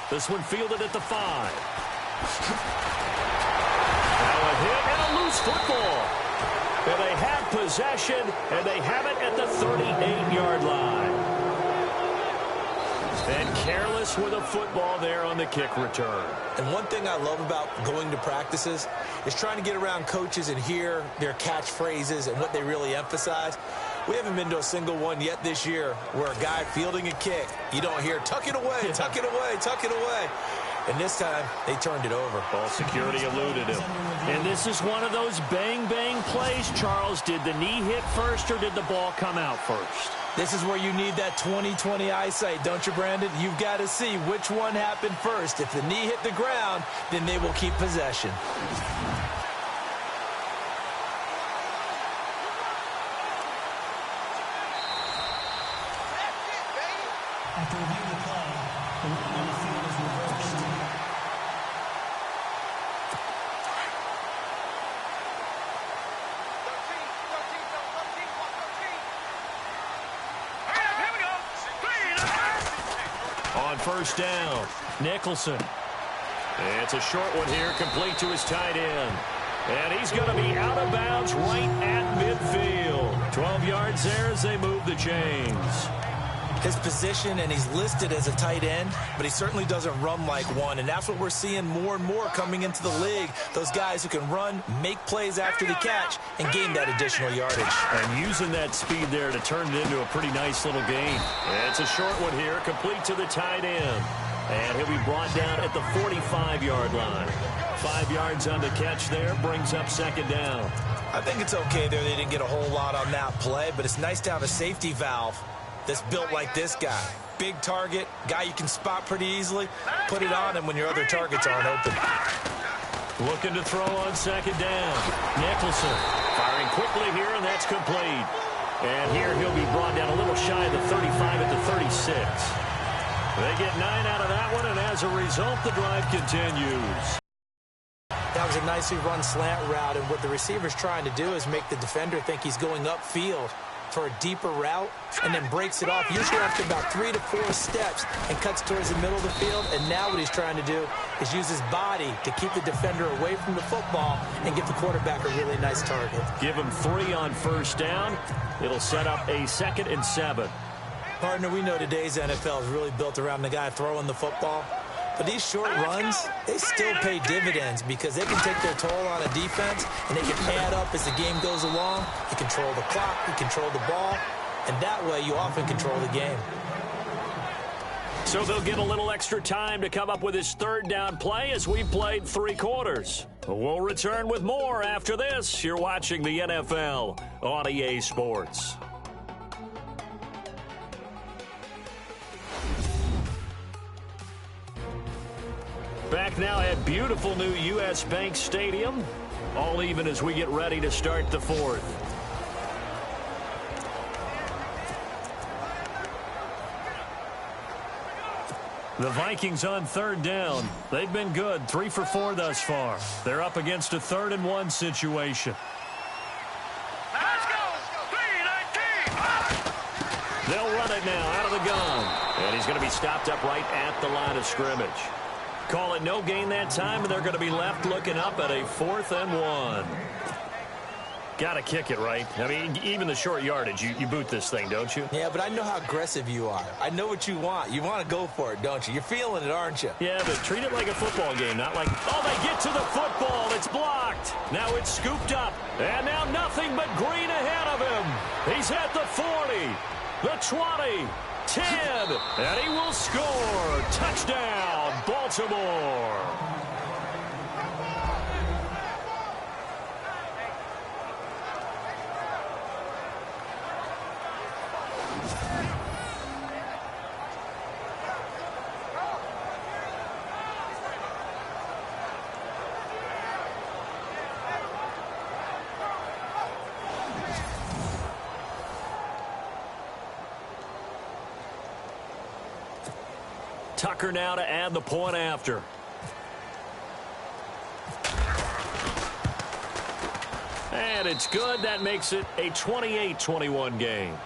This one fielded at the 5. Now a hit and a loose football. And they have possession, and they have it at the 38-yard line. And careless with a football there on the kick return. And one thing I love about going to practices is trying to get around coaches and hear their catchphrases and what they really emphasize. We haven't been to a single one yet this year where a guy fielding a kick, you don't hear, tuck it away, tuck it away, tuck it away. And this time, they turned it over. Ball security eluded him. And this is one of those bang-bang plays, Charles. Did the knee hit first or did the ball come out first? This is where you need that 20/20 eyesight, don't you, Brandon? You've got to see which one happened first. If the knee hit the ground, then they will keep possession. After reviewing the play, the rule on the field is reversed. On 1st down, Nicholson. It's a short one here, complete to his tight end. And he's going to be out of bounds right at midfield. 12 yards there as they move the chains. His position, and he's listed as a tight end, but he certainly doesn't run like one, and that's what we're seeing more and more coming into the league. Those guys who can run, make plays after the catch, and gain that additional yardage. And using that speed there to turn it into a pretty nice little gain. It's a short one here, complete to the tight end. And he'll be brought down at the 45-yard line. 5 yards on the catch there, brings up 2nd down. I think it's okay there. They didn't get a whole lot on that play, but it's nice to have a safety valve that's built like this guy. Big target, guy you can spot pretty easily. Put it on him when your other targets aren't open. Looking to throw on 2nd down. Nicholson firing quickly here, and that's complete. And here he'll be brought down a little shy of the 35 at the 36. They get 9 out of that one, and as a result, the drive continues. That was a nicely run slant route, and what the receiver's trying to do is make the defender think he's going upfield for a deeper route, and then breaks it off, usually after about 3 to 4 steps, and cuts towards the middle of the field. And now what he's trying to do is use his body to keep the defender away from the football and give the quarterback a really nice target. Give him 3 on first down. It'll set up a 2nd and 7. Partner, we know today's NFL is really built around the guy throwing the football. But these short runs, they still pay dividends because they can take their toll on a defense, and they can add up as the game goes along. You control the clock, you control the ball, and that way you often control the game. So they'll get a little extra time to come up with his 3rd down play as we've played 3 quarters. We'll return with more after this. You're watching the NFL on EA Sports. Back now at beautiful new U.S. Bank Stadium. All even as we get ready to start the 4th. The Vikings on 3rd down. They've been good, 3 for 4 thus far. They're up against a 3rd and 1 situation. Let's go! 3-19! They'll run it now out of the gun. And he's going to be stopped up right at the line of scrimmage. Call it no gain that time, and they're going to be left looking up at a 4th and 1. Got to kick it, right? I mean, even the short yardage, you boot this thing, don't you? Yeah, but I know how aggressive you are. I know what you want. You want to go for it, don't you? You're feeling it, aren't you? Yeah, but treat it like a football game, not like, oh, they get to the football. It's blocked. Now it's scooped up. And now nothing but green ahead of him. He's at the 40, the 20, 10, and he will score. Touchdown, Baltimore. Tucker now to add the point after. And it's good. That makes it a 28-21 game.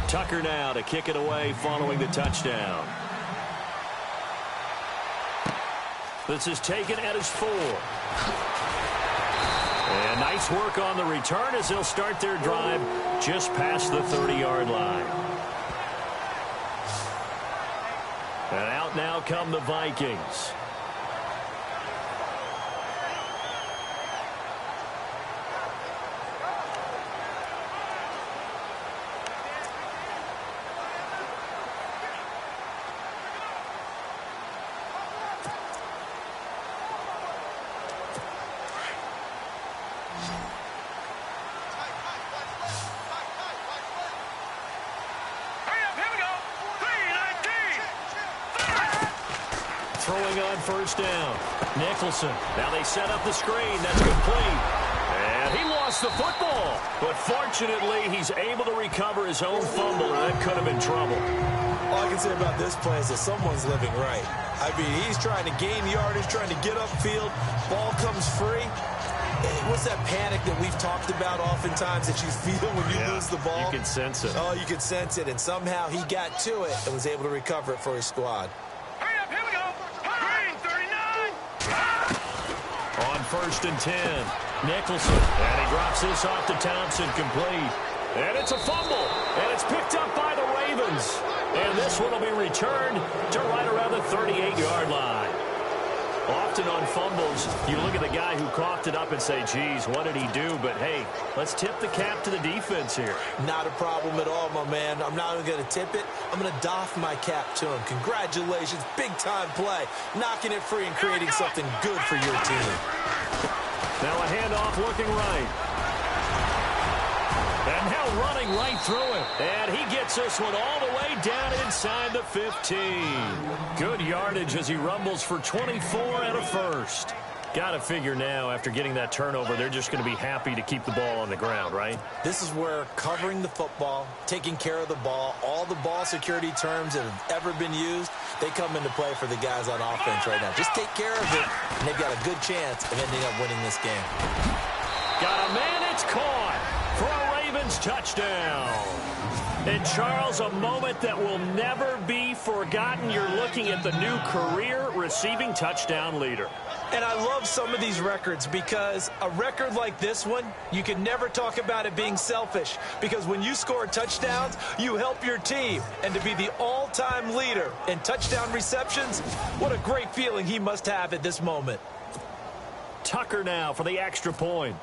Tucker now to kick it away following the touchdown. This is taken at his 4. And nice work on the return as they'll start their drive just past the 30-yard line. And out now come the Vikings. Throwing on first down. Nicholson. Now they set up the screen. That's complete. And he lost the football. But fortunately, he's able to recover his own fumble, and that could have been trouble. All I can say about this play is that someone's living right. I mean, he's trying to gain yardage, trying to get upfield. Ball comes free. What's that panic that we've talked about oftentimes that you feel when you lose the ball? You can sense it. Oh, you can sense it. And somehow he got to it and was able to recover it for his squad. Here we go. Green, 39. On first and 10, Nicholson. And he drops this off to Thompson, complete. And it's a fumble. And it's picked up by the Ravens. And this one will be returned to right around the 38-yard line. Often on fumbles, you look at the guy who coughed it up and say, geez, what did he do? But, hey, let's tip the cap to the defense here. Not a problem at all, my man. I'm not even going to tip it. I'm going to doff my cap to him. Congratulations. Big-time play. Knocking it free and creating something good for your team. Now a handoff looking right. And now running right through it. And he gets this one all the way down inside the 15. Good yardage as he rumbles for 24 and a first. Got to figure now, after getting that turnover, they're just going to be happy to keep the ball on the ground, right? This is where covering the football, taking care of the ball, all the ball security terms that have ever been used, they come into play for the guys on offense right now. Just take care of it, and they've got a good chance of ending up winning this game. Got a man, it's caught for a Ravens touchdown. And, Charles, a moment that will never be forgotten. You're looking at the new career receiving touchdown leader. And I love some of these records because a record like this one, you can never talk about it being selfish, because when you score touchdowns, you help your team. And to be the all-time leader in touchdown receptions, what a great feeling he must have at this moment. Tucker now for the extra point.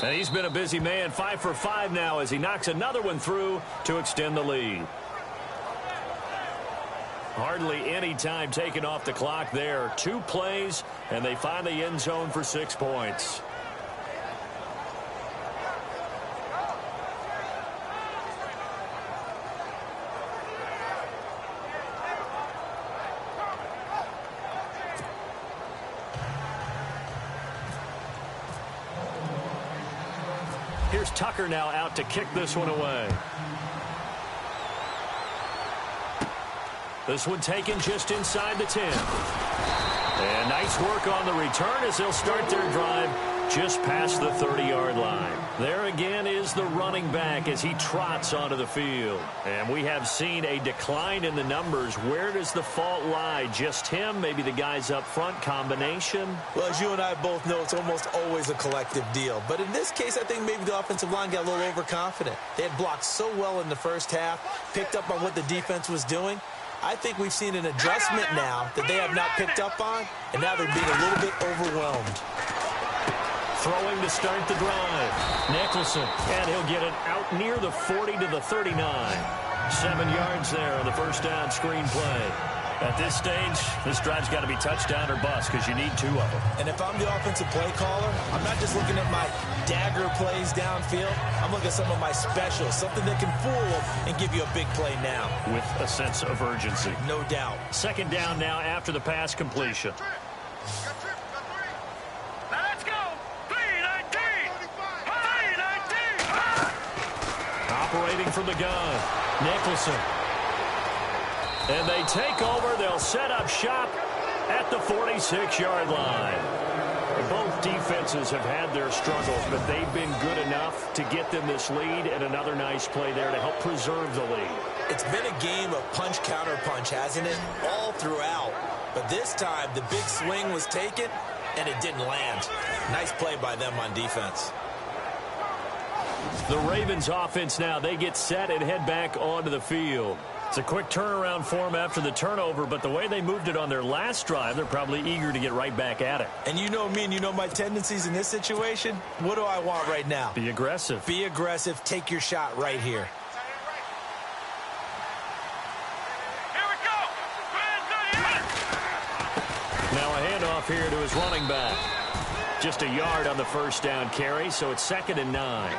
And he's been a busy man, 5 for 5 now as he knocks another one through to extend the lead. Hardly any time taken off the clock there. 2 plays, and they find the end zone for 6 points. Here's Tucker now out to kick this one away. This one taken just inside the 10. And nice work on the return as they'll start their drive just past the 30-yard line. There again is the running back as he trots onto the field. And we have seen a decline in the numbers. Where does the fault lie? Just him? Maybe the guys up front? Combination? Well, as you and I both know, it's almost always a collective deal. But in this case, I think maybe the offensive line got a little overconfident. They had blocked so well in the first half, picked up on what the defense was doing. I think we've seen an adjustment now that they have not picked up on, and now they're being a little bit overwhelmed. Throwing to start the drive. Nicholson, and he'll get it out near the 40 to the 39. 7 yards there on the first down screen play. At this stage, this drive's got to be touchdown or bust because you need 2 of them. And if I'm the offensive play caller, I'm not just looking at my dagger plays downfield. I'm looking at some of my specials, something that can fool them and give you a big play now. With a sense of urgency. No doubt. Second down now after the pass completion. Let's go. 319. 319. Operating from the gun. Nicholson. And they take over. They'll set up shop at the 46-yard line. Both defenses have had their struggles, but they've been good enough to get them this lead, and another nice play there to help preserve the lead. It's been a game of punch-counter-punch, hasn't it? All throughout. But this time, the big swing was taken, and it didn't land. Nice play by them on defense. The Ravens offense now, they get set and head back onto the field. It's a quick turnaround for them after the turnover, but the way they moved it on their last drive, they're probably eager to get right back at it. And you know me and you know my tendencies in this situation. What do I want right now? Be aggressive. Be aggressive. Take your shot right here. Here we go. Now a handoff here to his running back. Just a yard on the first down carry, so it's 2nd and 9.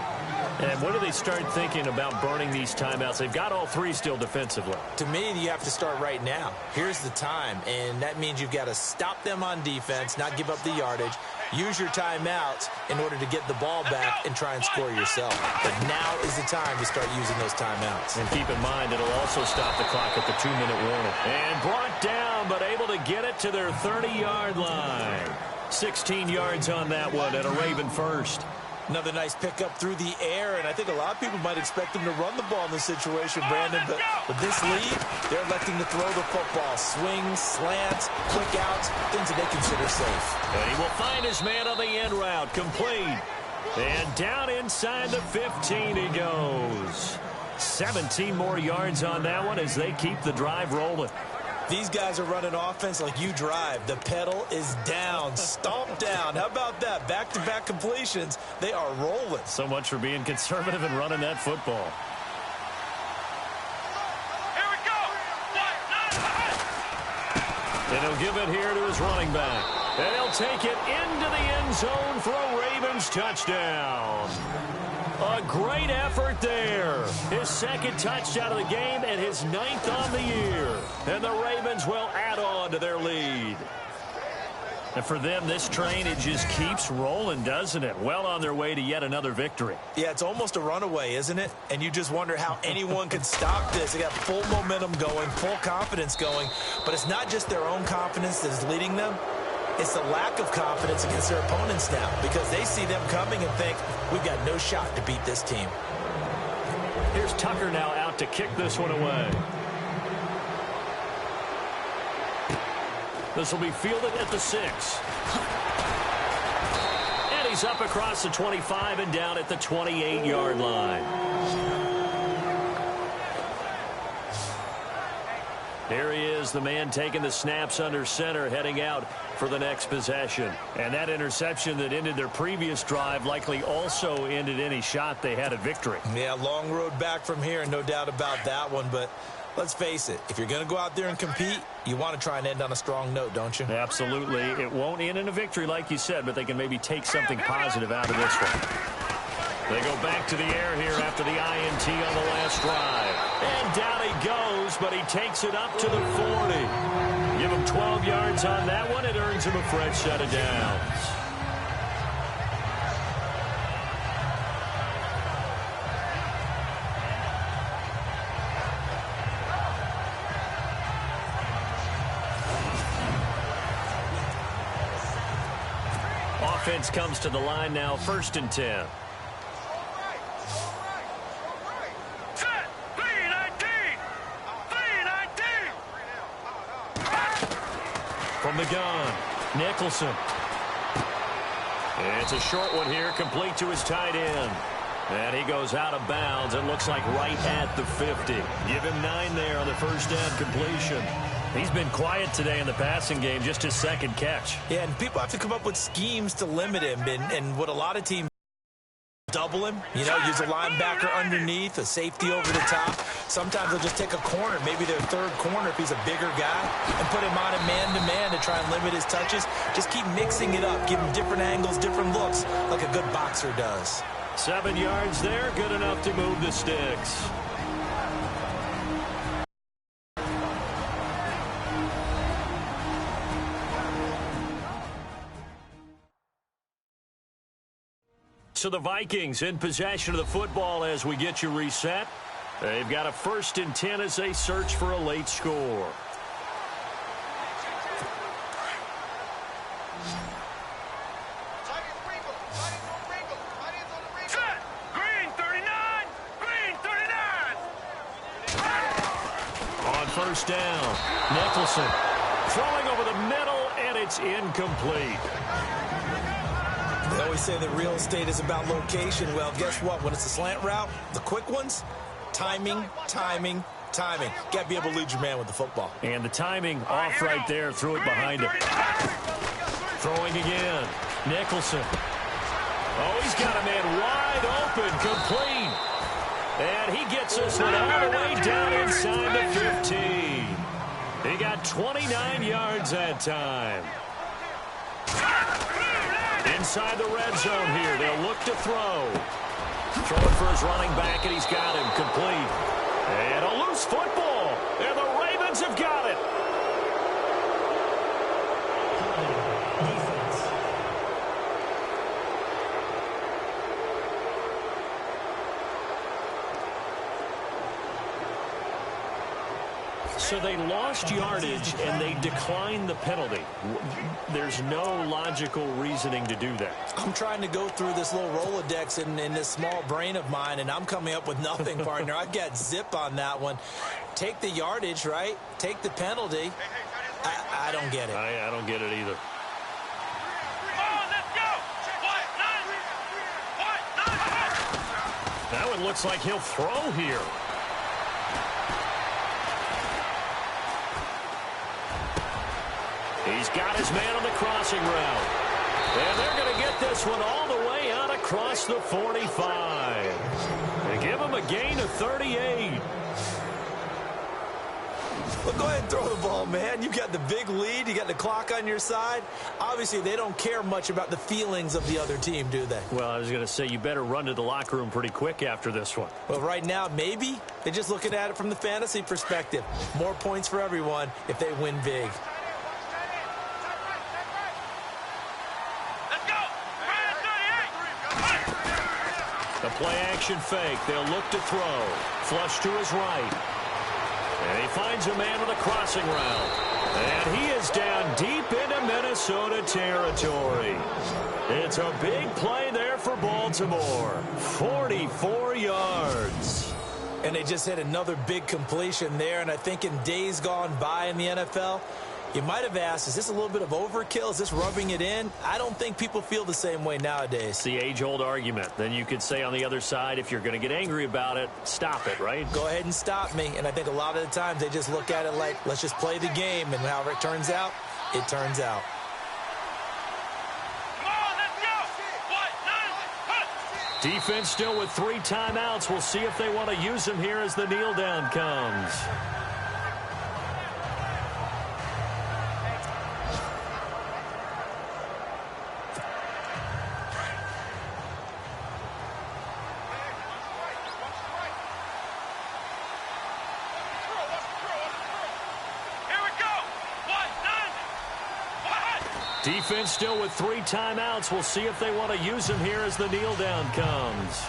And when do they start thinking about burning these timeouts? They've got all 3 still defensively. To me, you have to start right now. Here's the time, and that means you've got to stop them on defense, not give up the yardage. Use your timeouts in order to get the ball back and try and score yourself. But now is the time to start using those timeouts. And keep in mind, it'll also stop the clock at the 2-minute warning. And brought down, but able to get it to their 30-yard line. 16 yards on that one and a Raven first. Another nice pickup through the air, and I think a lot of people might expect them to run the ball in this situation, Brandon, but with this lead, they're electing to throw the football. Swings, slants, quick outs, things that they consider safe. And he will find his man on the end route, complete. And down inside the 15 he goes. 17 more yards on that one as they keep the drive rolling. These guys are running offense like you drive. The pedal is down, stomp down. How about that? Back-to-back completions. They are rolling. So much for being conservative and running that football. Here we go. And he'll give it here to his running back. And he'll take it into the end zone for a Ravens touchdown. A great effort there. His second touchdown of the game and his 9th on the year. And the Ravens will add on to their lead. And for them, this train, it just keeps rolling, doesn't it? Well on their way to yet another victory. Yeah, it's almost a runaway, isn't it? And you just wonder how anyone can stop this. They got full momentum going, full confidence going. But it's not just their own confidence that is leading them. It's the lack of confidence against their opponents now because they see them coming and think, we've got no shot to beat this team. Here's Tucker now out to kick this one away. This will be fielded at the 6. And he's up across the 25 and down at the 28-yard line. Here he is, the man taking the snaps under center, heading out for the next possession. And that interception that ended their previous drive likely also ended any shot they had at victory. Yeah, long road back from here, no doubt about that one. But let's face it, if you're going to go out there and compete, you want to try and end on a strong note, don't you? Absolutely. It won't end in a victory like you said, but they can maybe take something positive out of this one. They go back to the air here after the INT on the last drive. And down he goes, but he takes it up to the 40. Give him 12 yards on that one. It earns him a fresh set of downs. Offense comes to the line now, 1st and 10. From the gun, Nicholson. It's a short one here, complete to his tight end. And he goes out of bounds. It looks like right at the 50. Give him 9 there on the first down completion. He's been quiet today in the passing game, just his 2nd catch. Yeah, and people have to come up with schemes to limit him. And what a lot of teams double him, use a linebacker underneath, a safety over the top. Sometimes they'll just take a corner, maybe their 3rd corner if he's a bigger guy, and put him on a man-to-man to try and limit his touches. Just keep mixing it up, give him different angles, different looks, like a good boxer does. 7 yards there, good enough to move the sticks. So the Vikings in possession of the football as we get you reset. They've got a 1st and 10 as they search for a late score. Green 39. Green 39. On 1st down, Nicholson throwing over the middle, and it's incomplete. They always say that real estate is about location. Well, guess what? When it's a slant route, the quick ones, timing, timing, timing. Got to be able to lead your man with the football. And the timing off right there. Threw it behind him. Throwing again. Nicholson. Oh, he's got a man wide open. Complete. And he gets this one all the way down inside the 15. He got 29 yards that time. Inside the red zone here. They'll look to throw. Throwing for his running back, and he's got him complete. And a loose football. And the Ravens have got it. Defense. So they lost yardage, and they declined the penalty. There's no logical reasoning to do that. I'm trying to go through this little Rolodex in this small brain of mine, and I'm coming up with nothing, partner. I've got zip on that one. Take the yardage, right? Take the penalty. I don't get it. I don't get it either. That one looks like he'll throw here. got his man on the crossing route. And they're going to get this one all the way out across the 45. They give him a gain of 38. Well, go ahead and throw the ball, man. You've got the big lead. You got the clock on your side. Obviously, they don't care much about the feelings of the other team, do they? Well, I was going to say, you better run to the locker room pretty quick after this one. Well, right now, maybe. They're just looking at it from the fantasy perspective. More points for everyone if they win big. Let's go. The play-action fake. They'll look to throw. Flush to his right. And he finds a man with a crossing route. And he is down deep into Minnesota territory. It's a big play there for Baltimore. 44 yards. And they just hit another big completion there. And I think in days gone by in the NFL, you might have asked, is this a little bit of overkill? Is this rubbing it in? I don't think people feel the same way nowadays. It's the age-old argument. Then you could say on the other side, if you're going to get angry about it, stop it, right? Go ahead and stop me. And I think a lot of the times they just look at it like, let's just play the game. And however it turns out, it turns out. Come on, let's go. Defense still with 3 timeouts. We'll see if they want to use them here as the kneel down comes. Defense still with 3 timeouts. We'll see if they want to use them here as the kneel down comes.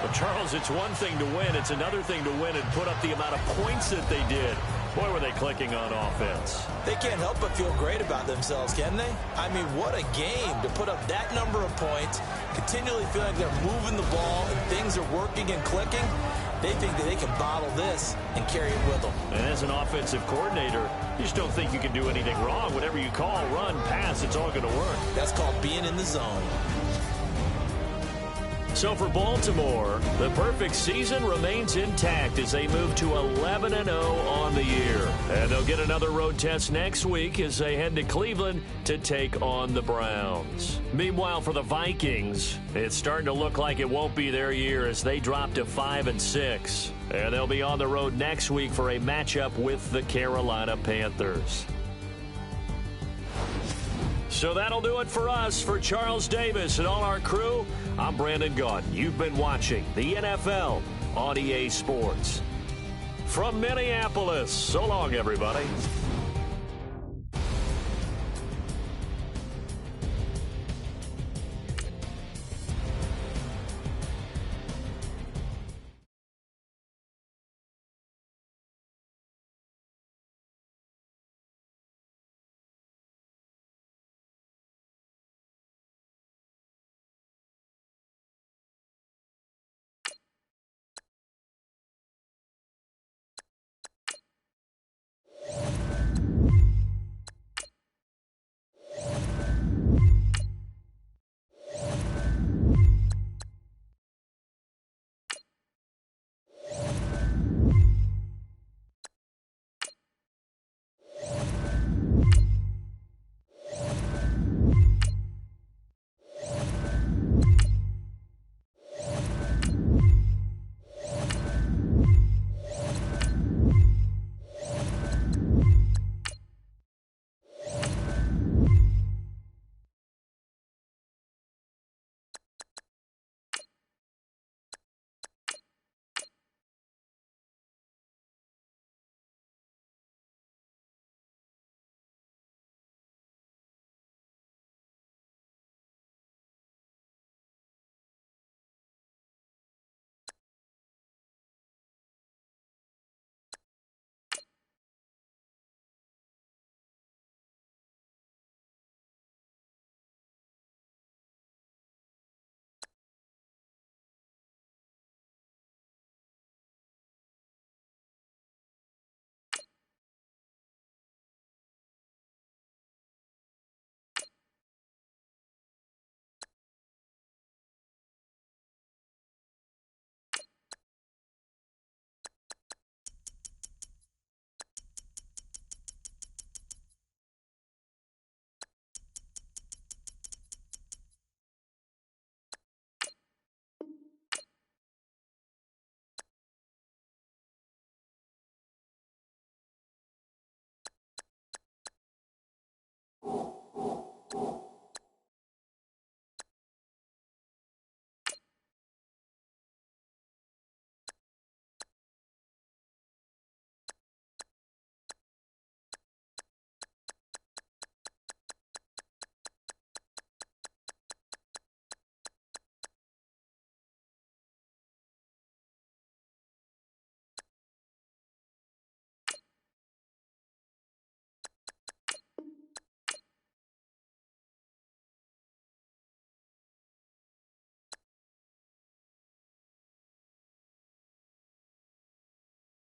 Well, Charles, it's one thing to win. It's another thing to win and put up the amount of points that they did. Boy, were they clicking on offense. They can't help but feel great about themselves, can they? I mean, what a game to put up that number of points, continually feel like they're moving the ball and things are working and clicking. They think that they can bottle this and carry it with them. And as an offensive coordinator, you just don't think you can do anything wrong. Whatever you call, run, pass, it's all going to work. That's called being in the zone. So for Baltimore, the perfect season remains intact as they move to 11-0 on the year. And they'll get another road test next week as they head to Cleveland to take on the Browns. Meanwhile, for the Vikings, it's starting to look like it won't be their year as they drop to 5-6. And they'll be on the road next week for a matchup with the Carolina Panthers. So that'll do it for us. For Charles Davis and all our crew, I'm Brandon Gaudin. You've been watching the NFL on EA Sports. From Minneapolis, so long, everybody.